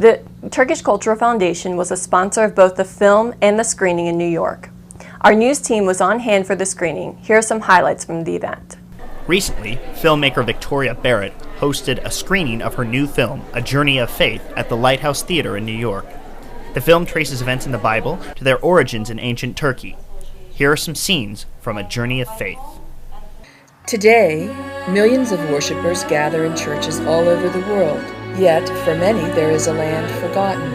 The Turkish Cultural Foundation was a sponsor of both the film and the screening in New York. Our news team was on hand for the screening. Here are some highlights from the event. Recently, filmmaker Victoria Barrett hosted a screening of her new film, A Journey of Faith, at the Lighthouse Theater in New York. The film traces events in the Bible to their origins in ancient Turkey. Here are some scenes from A Journey of Faith. Today, millions of worshipers gather in churches all over the world. Yet, for many, there is a land forgotten,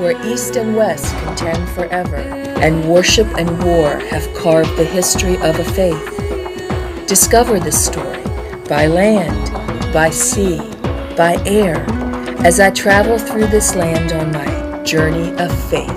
where East and West contend forever, and worship and war have carved the history of a faith. Discover this story by land, by sea, by air, as I travel through this land on my journey of faith.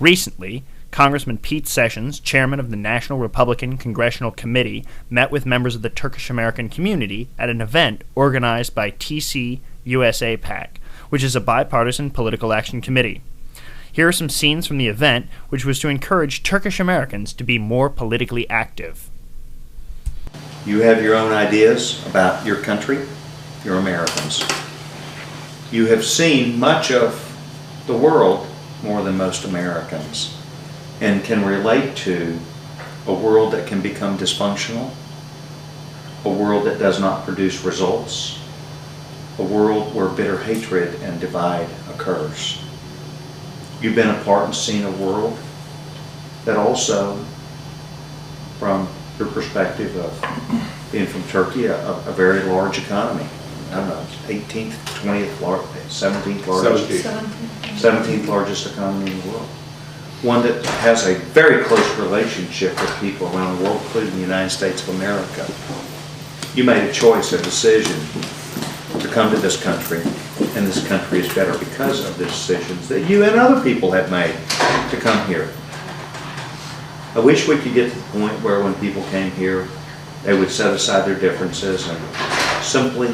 Recently, Congressman Pete Sessions, chairman of the National Republican Congressional Committee, met with members of the Turkish American community at an event organized by TC USA PAC, which is a bipartisan political action committee. Here are some scenes from the event, which was to encourage Turkish Americans to be more politically active. You have your own ideas about your country, you're Americans. You have seen much of the world more than most Americans, and can relate to a world that can become dysfunctional, a world that does not produce results, a world where bitter hatred and divide occurs. You've been a part and seen a world that also, from your perspective of being from Turkey, a very large economy. I don't know, 18th, 20th, 17th largest, 17th largest economy in the world. One that has a very close relationship with people around the world, including the United States of America. You made a choice, a decision to come to this country, and this country is better because of the decisions that you and other people have made to come here. I wish we could get to the point where when people came here, they would set aside their differences and simply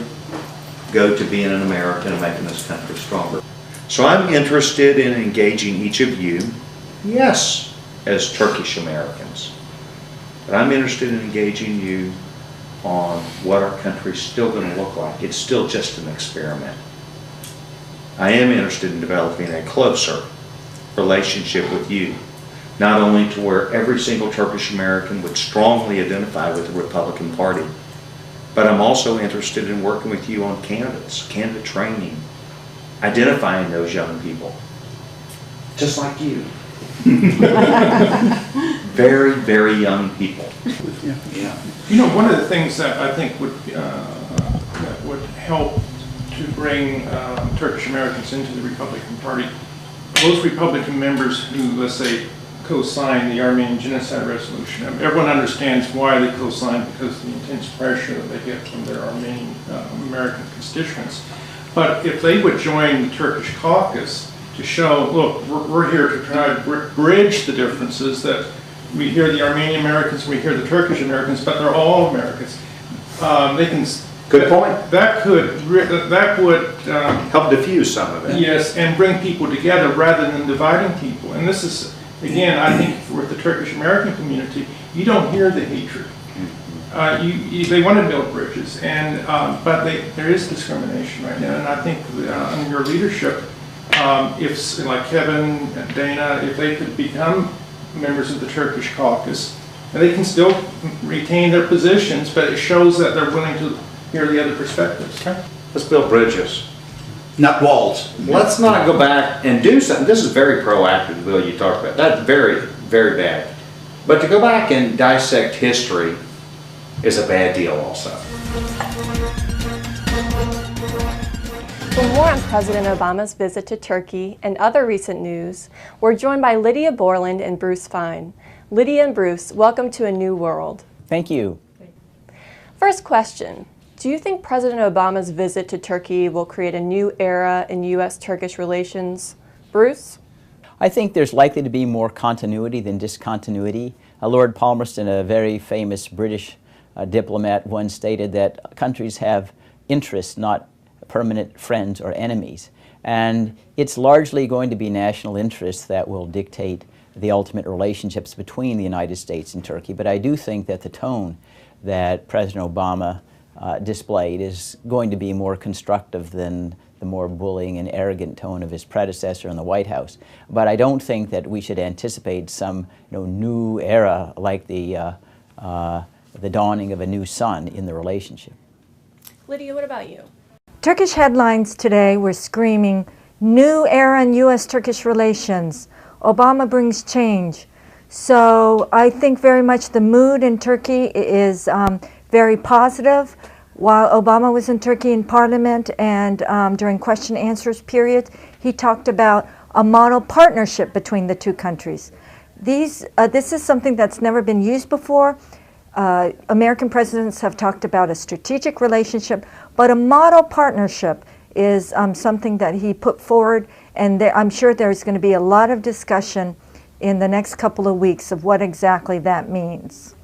go to being an American and making this country stronger. So I'm interested in engaging each of you, yes, as Turkish Americans, but I'm interested in engaging you on what our country's still going to look like. It's still just an experiment. I am interested in developing a closer relationship with you, not only to where every single Turkish American would strongly identify with the Republican Party, but I'm also interested in working with you on candidates, candidate training, identifying those young people, just like you. Very, very young people. Yeah. You know, one of the things that I think would help to bring Turkish Americans into the Republican Party, those Republican members who, let's say, co-signed the Armenian Genocide Resolution. Everyone understands why they co-signed, because of the intense pressure that they get from their Armenian American constituents. But if they would join the Turkish caucus to show, look, we're here to try to bridge the differences that we hear the Armenian Americans, we hear the Turkish Americans, but they're all Americans. They can. Good point. That would help diffuse some of it. Yes, and bring people together rather than dividing people. And this is, again, I think for the Turkish American community, you don't hear the hatred. They want to build bridges, and but there is discrimination right now. And I think under your leadership, if like Kevin and Dana, if they could become members of the Turkish caucus, and they can still retain their positions, but it shows that they're willing to hear the other perspectives. Okay? Let's build bridges, not walls. Let's not go back and do something. This is very proactive, Bill, you talked about. That's very, very bad. But to go back and dissect history is a bad deal also. For more on President Obama's visit to Turkey and other recent news, we're joined by Lydia Borland and Bruce Fine. Lydia and Bruce, welcome to A New World. Thank you. First question. Do you think President Obama's visit to Turkey will create a new era in U.S.-Turkish relations? Bruce? I think there's likely to be more continuity than discontinuity. Lord Palmerston, a very famous British diplomat, once stated that countries have interests, not permanent friends or enemies. And it's largely going to be national interests that will dictate the ultimate relationships between the United States and Turkey. But I do think that the tone that President Obama displayed is going to be more constructive than the more bullying and arrogant tone of his predecessor in the White House. But I don't think that we should anticipate some new era like the dawning of a new sun in the relationship. Lydia, what about you? Turkish headlines today were screaming, "New era in U.S.-Turkish relations. Obama brings change." So I think very much the mood in Turkey is very positive. While Obama was in Turkey in Parliament and during question and answers period, he talked about a model partnership between the two countries. This is something that's never been used before. American presidents have talked about a strategic relationship, but a model partnership is something that he put forward, and I'm sure there's going to be a lot of discussion in the next couple of weeks of what exactly that means.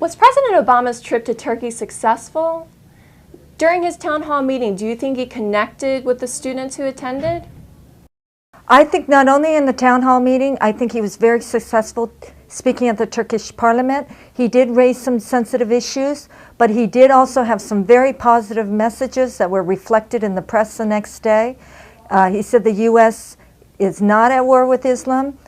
Was President Obama's trip to Turkey successful? During his town hall meeting, do you think he connected with the students who attended? I think not only in the town hall meeting, I think he was very successful speaking at the Turkish parliament. He did raise some sensitive issues, but he did also have some very positive messages that were reflected in the press the next day. He said the U.S. is not at war with Islam.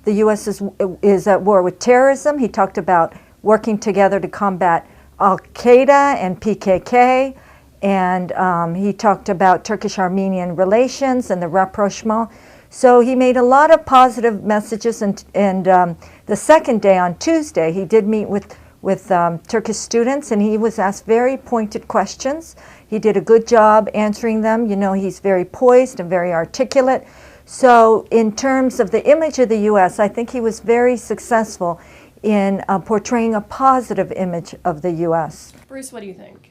The U.S. is at war with terrorism. He talked about working together to combat Al-Qaeda and PKK. And he talked about Turkish-Armenian relations and the rapprochement. So he made a lot of positive messages, and the second day, on Tuesday, he did meet with Turkish students, and he was asked very pointed questions. He did a good job answering them. You know, he's very poised and very articulate. So in terms of the image of the U.S., I think he was very successful in portraying a positive image of the U.S. Bruce, what do you think?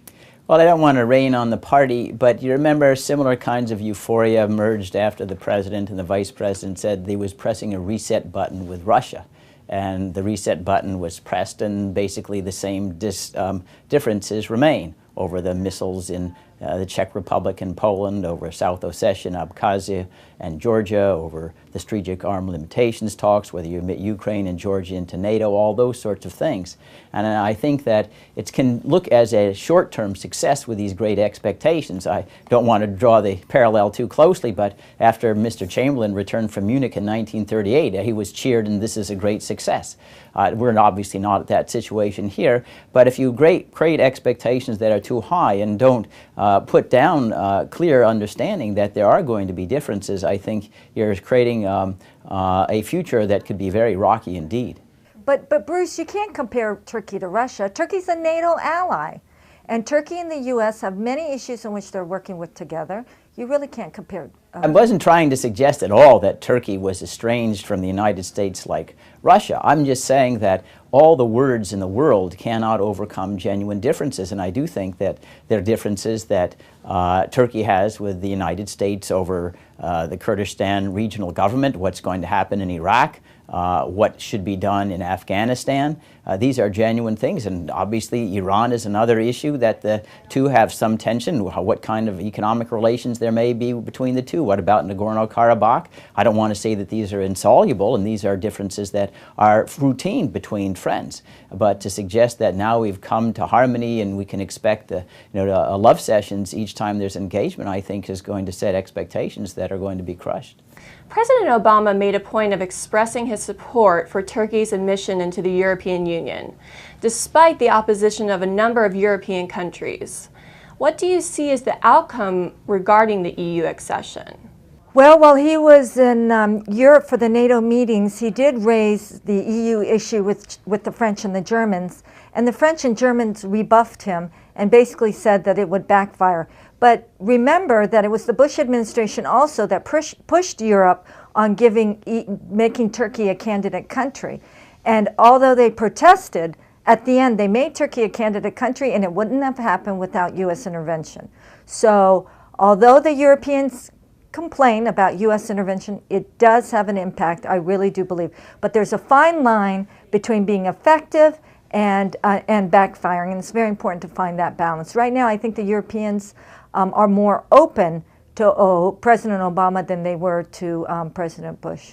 Well, I don't want to rain on the party, but you remember similar kinds of euphoria emerged after the president and the vice president said they was pressing a reset button with Russia. And the reset button was pressed, and basically the same differences remain over the missiles in the Czech Republic and Poland, over South Ossetia, Abkhazia, and Georgia, over the strategic arm limitations talks, whether you admit Ukraine and Georgia into NATO, all those sorts of things. And I think that it can look as a short-term success with these great expectations. I don't want to draw the parallel too closely, but after Mr. Chamberlain returned from Munich in 1938, he was cheered, and this is a great success. We're obviously not at that situation here, but if you create expectations that are too high and don't put down clear understanding that there are going to be differences, I think you're creating a future that could be very rocky indeed. But Bruce, you can't compare Turkey to Russia. Turkey's a NATO ally, and Turkey and the U.S. have many issues in which they're working with together. You really can't compare. I wasn't trying to suggest at all that Turkey was estranged from the United States like Russia. I'm just saying that all the words in the world cannot overcome genuine differences, and I do think that there are differences that Turkey has with the United States over the Kurdistan regional government, what's going to happen in Iraq, what should be done in Afghanistan. These are genuine things, and obviously Iran is another issue that the two have some tension. What kind of economic relations there may be between the two. What about Nagorno-Karabakh? I don't want to say that these are insoluble, and these are differences that are routine between friends. But to suggest that now we've come to harmony and we can expect love sessions each time there's engagement, I think is going to set expectations that are going to be crushed. President Obama made a point of expressing his support for Turkey's admission into the European Union, despite the opposition of a number of European countries. What do you see as the outcome regarding the EU accession? Well, while he was in Europe for the NATO meetings, he did raise the EU issue with the French and the Germans, and the French and Germans rebuffed him and basically said that it would backfire. But remember that it was the Bush administration also that pushed Europe on making Turkey a candidate country. And although they protested, at the end they made Turkey a candidate country, and it wouldn't have happened without U.S. intervention. So although the Europeans complain about U.S. intervention, it does have an impact, I really do believe. But there's a fine line between being effective and backfiring, and it's very important to find that balance. Right now, I think the Europeans are more open to President Obama than they were to President Bush.